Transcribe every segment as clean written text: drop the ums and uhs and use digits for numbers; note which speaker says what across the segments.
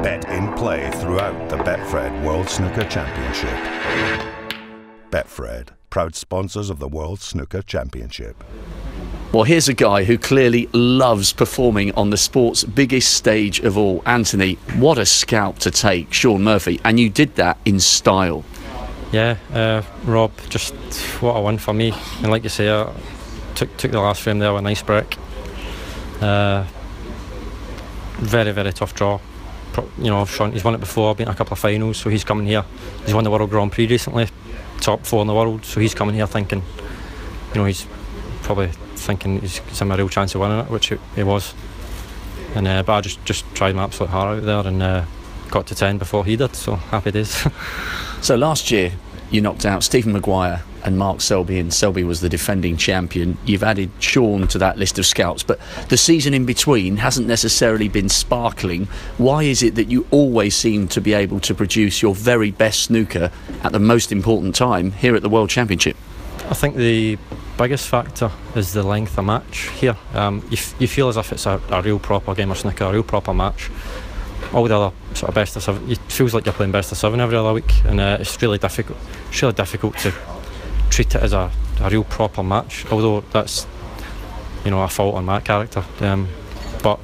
Speaker 1: Bet in play throughout the Betfred World Snooker Championship. Betfred, proud sponsors of the World Snooker Championship.
Speaker 2: Well, here's a guy who clearly loves performing on the sport's biggest stage of all. Anthony, what a scalp to take, Shaun Murphy, and you did that in style.
Speaker 3: Yeah, Rob, just what a win for me. And like you say, I took the last frame there with a nice break. Very, very tough draw. Shaun, he's won it before, been in a couple of finals, so he's coming here. He's won the World Grand Prix recently, top 4 in the world, so he's coming here thinking, he's probably thinking he's him a real chance of winning it, which he was. And but I just tried my absolute heart out there and got to 10 before he did, so happy days.
Speaker 2: So last year you knocked out Stephen Maguire and Mark Selby, and Selby was the defending champion. You've added Shaun to that list of scouts, but the season in between hasn't necessarily been sparkling. Why is it that you always seem to be able to produce your very best snooker at the most important time here at the World Championship?
Speaker 3: I think the biggest factor is the length of match here. You feel as if it's a real proper game of snooker, a real proper match. All the other sort of best of 7, it feels like you're playing best of 7 every other week, and it's really difficult. It's really difficult to treat it as a real proper match. Although that's a fault on my character. But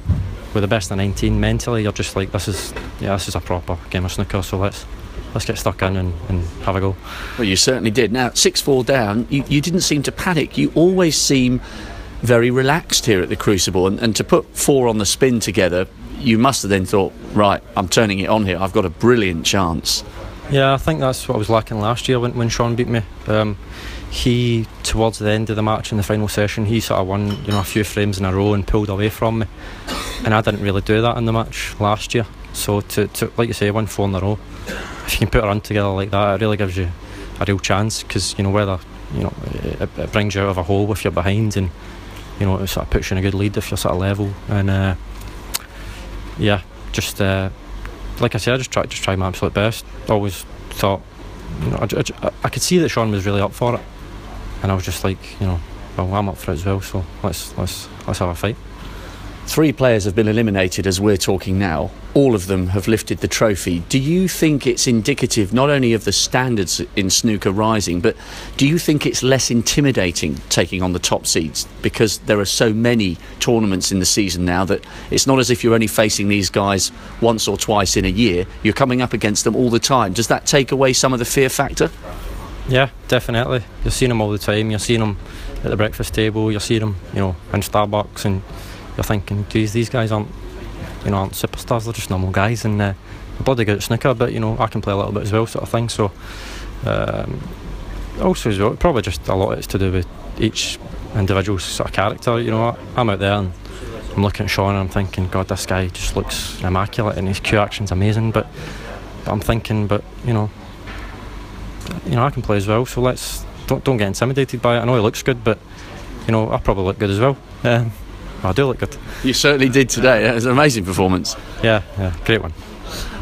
Speaker 3: with the best of 19, mentally you're just like, this is a proper game of snooker. So let's get stuck in and have a go.
Speaker 2: Well, you certainly did. Now 6-4 down, you didn't seem to panic. You always seem very relaxed here at the Crucible, and to put 4 on the spin together, you must have then thought, right, I'm turning it on here, I've got a brilliant chance.
Speaker 3: Yeah, I think that's what I was lacking last year when Shaun beat me. He, towards the end of the match in the final session, he sort of won a few frames in a row and pulled away from me, and I didn't really do that in the match last year. So to like you say, win 4 in a row, if you can put a run together like that, it really gives you a real chance, because whether it brings you out of a hole if you're behind, and it sort of puts you in a good lead if you're sort of level. And like I said, I just tried my absolute best. Always thought, I could see that Shaun was really up for it, and I was just like, well, I'm up for it as well, so let's have a fight.
Speaker 2: 3 players have been eliminated as we're talking now. All of them have lifted the trophy. Do you think it's indicative not only of the standards in snooker rising, but do you think it's less intimidating taking on the top seeds, because there are so many tournaments in the season now that it's not as if you're only facing these guys once or twice in a year, you're coming up against them all the time? Does that take away some of the fear factor? Yeah,
Speaker 3: definitely. You're seeing them all the time. You're seeing them at the breakfast table, you're seeing them in Starbucks, and you're thinking, geez, these guys aren't superstars, they're just normal guys, and they're bloody good at snooker, but I can play a little bit as well, sort of thing. So also as well, probably just a lot of it's to do with each individual's sort of character. I'm out there and I'm looking at Shaun and I'm thinking, God, this guy just looks immaculate and his cue action's amazing, but I'm thinking, I can play as well, so don't get intimidated by it. I know he looks good, but I probably look good as well. I do look good.
Speaker 2: You certainly did today. It was an amazing performance.
Speaker 3: Yeah, great one.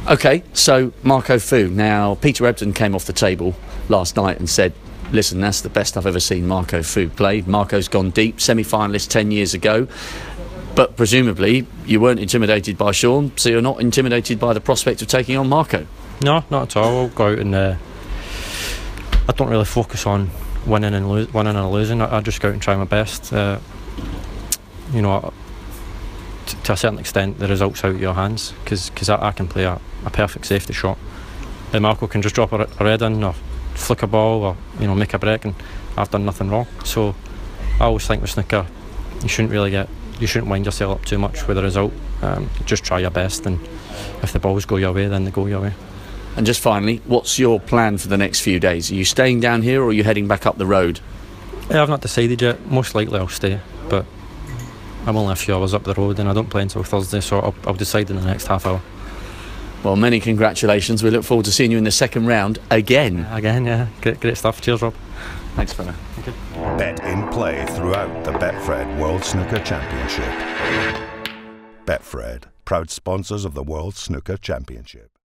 Speaker 2: OK, so Marco Fu. Now, Peter Ebdon came off the table last night and said, listen, that's the best I've ever seen Marco Fu play. Marco's gone deep, semi-finalist 10 years ago. But presumably you weren't intimidated by Shaun, so you're not intimidated by the prospect of taking on Marco?
Speaker 3: No, not at all. I'll go out and I don't really focus on winning and losing. I just go out and try my best. To a certain extent, the result's out of your hands, because I can play a perfect safety shot, and Marco can just drop a red in or flick a ball or make a break, and I've done nothing wrong. So I always think with snooker, you shouldn't wind yourself up too much with the result. Just try your best, and if the balls go your way, then they go your way.
Speaker 2: And just finally, what's your plan for the next few days? Are you staying down here or are you heading back up the road?
Speaker 3: I've not decided yet. Most likely I'll stay, but I'm only a few hours up the road and I don't play until Thursday, so I'll decide in the next half hour.
Speaker 2: Well, many congratulations. We look forward to seeing you in the second round again.
Speaker 3: Yeah. Great stuff. Cheers, Rob.
Speaker 2: Thanks, fella.
Speaker 3: Thank you.
Speaker 1: Bet in play throughout the Betfred World Snooker Championship. Betfred, proud sponsors of the World Snooker Championship.